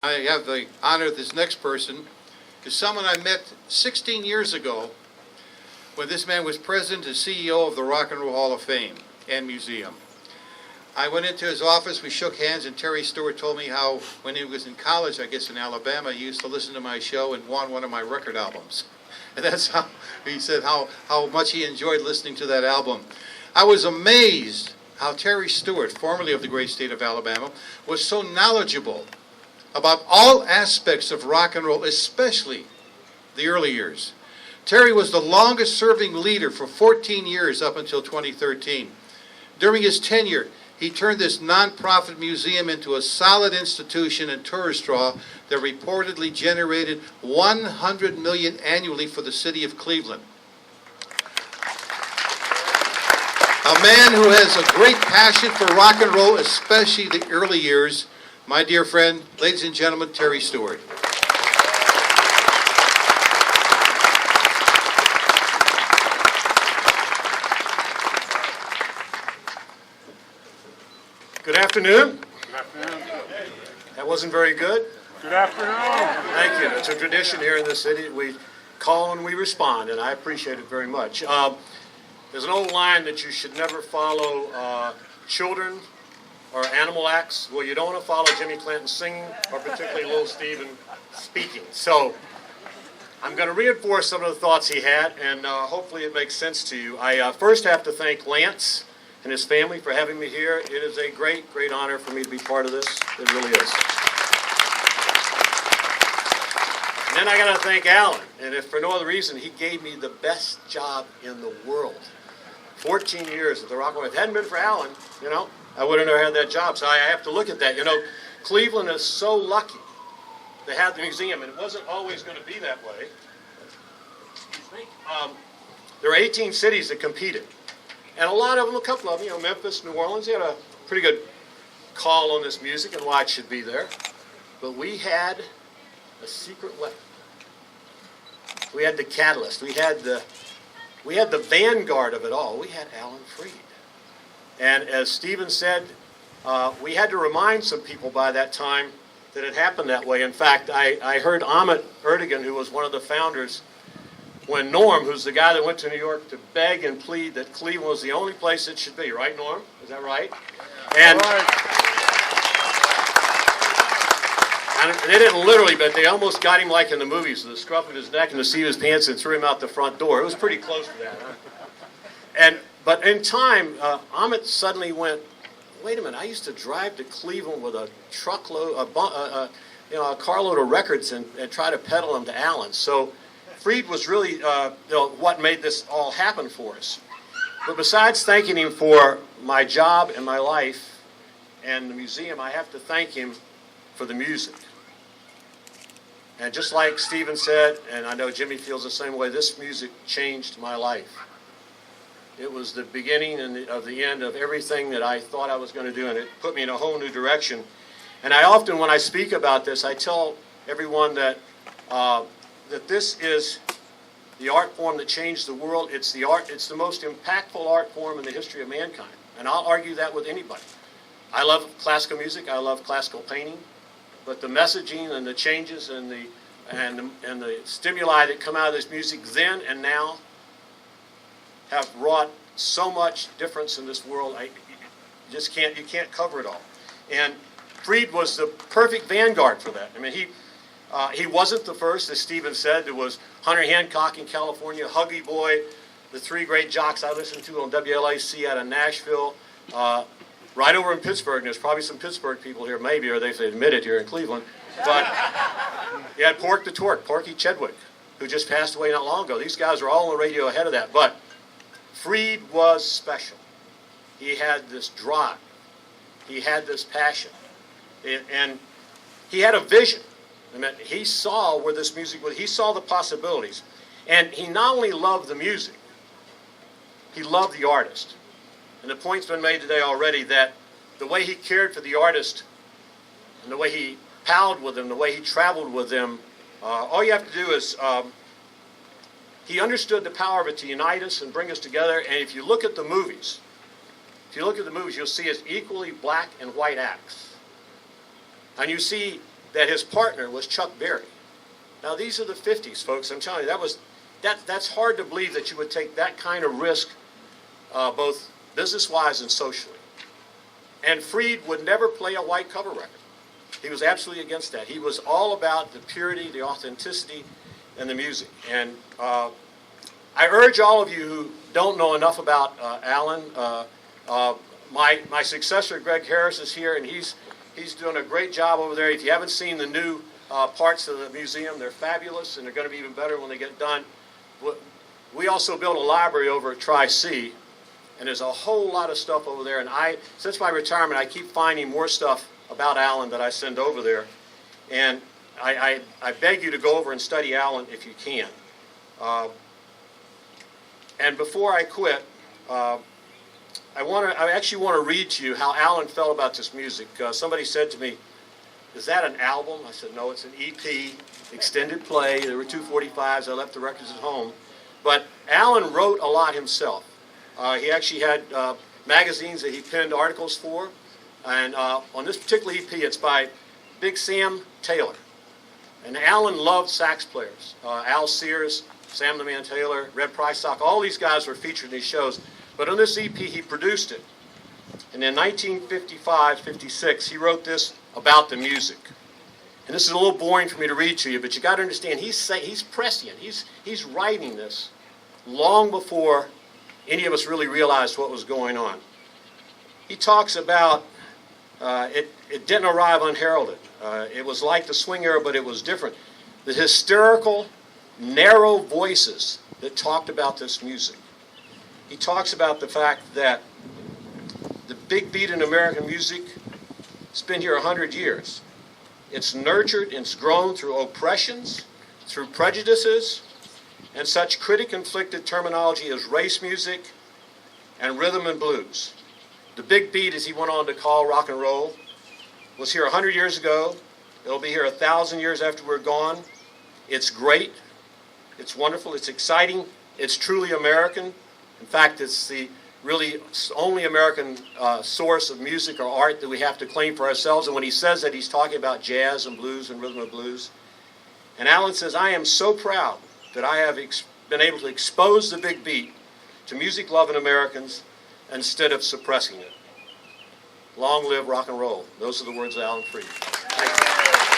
I have the honor of this next person is someone I met 16 years ago when this man was president and CEO of the Rock and Roll Hall of Fame and Museum. I went into his office, we shook hands, and Terry Stewart told me how when he was in college, I guess in Alabama, he used to listen to my show and want one of my record albums. And that's how he said how much he enjoyed listening to that album. I was amazed how Terry Stewart, formerly of the great state of Alabama, was so knowledgeable about all aspects of rock and roll, especially the early years. Terry was the longest serving leader for 14 years up until 2013. During his tenure, he turned this nonprofit museum into a solid institution and tourist draw that reportedly generated $100 million annually for the city of Cleveland. A man who has a great passion for rock and roll, especially the early years. My dear friend, ladies and gentlemen, Terry Stewart. Good afternoon. Good afternoon. That wasn't very good. Good afternoon. Thank you. It's a tradition here in the city. We call and we respond, and I appreciate it very much. There's an old line that you should never follow children or animal acts. Well, you don't want to follow Jimmy Clanton singing or particularly Little Steven speaking. So I'm going to reinforce some of the thoughts he had, and hopefully it makes sense to you. I first have to thank Lance and his family for having me here. It is a great, great honor for me to be part of this. It really is. And then I got to thank Alan, and if for no other reason, he gave me the best job in the world. 14 years at the Rock and Roll. If it hadn't been for Alan, I would have never had that job. So I have to look at that. Cleveland is so lucky to have the museum, and it wasn't always going to be that way. There were 18 cities that competed. And a lot of them, a couple of them, Memphis, New Orleans, they had a pretty good call on this music and why it should be there. But we had a secret weapon. We had the catalyst. We had the vanguard of it all. We had Alan Freed. And as Stephen said, we had to remind some people by that time that it happened that way. In fact, I heard Amit Erdogan, who was one of the founders, when Norm, who's the guy that went to New York to beg and plead that Cleveland was the only place it should be, right, Norm? Is that right? And, and they didn't literally, but they almost got him like in the movies, the scruff of his neck and the seat of his pants, and threw him out the front door. It was pretty close to that. Huh? But in time, Amit suddenly went, wait a minute, I used to drive to Cleveland with a truckload, a carload of records and try to peddle them to Alan. So Freed was really what made this all happen for us. But besides thanking him for my job and my life and the museum, I have to thank him for the music. And just like Stephen said, and I know Jimmy feels the same way, this music changed my life. It was the beginning of the end of everything that I thought I was going to do, and it put me in a whole new direction. And I often, when I speak about this, I tell everyone that that this is the art form that changed the world. It's the most impactful art form in the history of mankind. And I'll argue that with anybody. I love classical music. I love classical painting. But the messaging and the changes and the stimuli that come out of this music then and now have wrought so much difference in this world. You can't cover it all. And Freed was the perfect vanguard for that. I mean, he wasn't the first, as Stephen said. There was Hunter Hancock in California, Huggy Boy, the three great jocks I listened to on WLAC out of Nashville, right over in Pittsburgh. And there's probably some Pittsburgh people here, maybe, or they admit it here in Cleveland. But you had Pork the Torque, Porky Chedwick, who just passed away not long ago. These guys were all on the radio ahead of that. But Freed was special. He had this drive. He had this passion. And he had a vision. I mean, he saw where this music was. He saw the possibilities. And he not only loved the music, he loved the artist. And the point's been made today already that the way he cared for the artist and the way he palled with them, the way he traveled with them, all you have to do is he understood the power of it to unite us and bring us together. And if you look at the movies, you'll see it's equally black and white acts. And you see that his partner was Chuck Berry. Now these are the 50s, folks. I'm telling you, that's hard to believe that you would take that kind of risk, both business-wise and socially. And Freed would never play a white cover record. He was absolutely against that. He was all about the purity, the authenticity, and the music. And I urge all of you who don't know enough about Alan, my successor, Greg Harris, is here, and he's doing a great job over there. If you haven't seen the new parts of the museum, they're fabulous, and they're going to be even better when they get done. We also built a library over at Tri-C, and there's a whole lot of stuff over there. And since my retirement, I keep finding more stuff about Alan that I send over there. And I beg you to go over and study Alan if you can. And before I quit, I actually want to read to you how Alan felt about this music. Somebody said to me, "Is that an album?" I said, "No, it's an EP, extended play. There were 245s. I left the records at home." But Alan wrote a lot himself. He actually had magazines that he penned articles for. And on this particular EP, it's by Big Sam Taylor. And Alan loved sax players. Al Sears, Sam the Man Taylor, Red Prysock, all these guys were featured in these shows. But on this EP, he produced it. And in 1955-56, he wrote this about the music. And this is a little boring for me to read to you, but you got to understand, he's prescient. He's writing this long before any of us really realized what was going on. He talks about it didn't arrive unheralded. It was like the swing era, but it was different. The hysterical, narrow voices that talked about this music. He talks about the fact that the big beat in American music has been here 100 years. It's nurtured and it's grown through oppressions, through prejudices, and such critic-inflicted terminology as race music and rhythm and blues. The big beat, as he went on to call rock and roll, was here 100 years ago. It'll be here 1,000 years after we're gone. It's great. It's wonderful. It's exciting. It's truly American. In fact, it's the really only American source of music or art that we have to claim for ourselves. And when he says that, he's talking about jazz and blues and rhythm and blues. And Alan says, "I am so proud that I have been able to expose the big beat to music-loving Americans instead of suppressing it. Long live rock and roll." Those are the words of Alan Freed. Thank you.